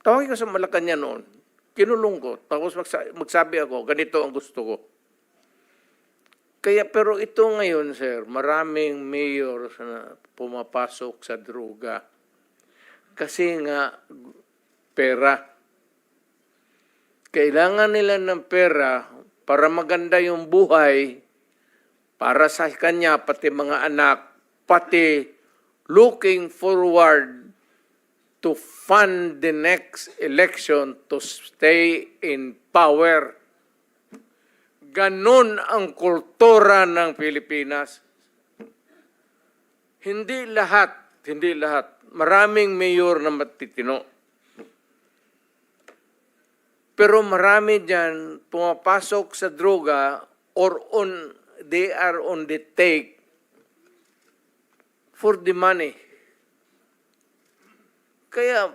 Tawagin ko sa Malacanang noon, kinulong ko, tapos magsabi ako, ganito ang gusto ko. Kaya, pero ito ngayon, sir, maraming mayor na pumapasok sa droga. Kasi nga, pera. Kailangan nila ng pera para maganda yung buhay, para sa kanya, pati mga anak, pati looking forward to fund the next election to stay in power. Ganon ang kultura ng Pilipinas. Hindi lahat. Maraming mayor na matitino. Pero marami dyan pumapasok sa droga or they are on the take for the money. Kaya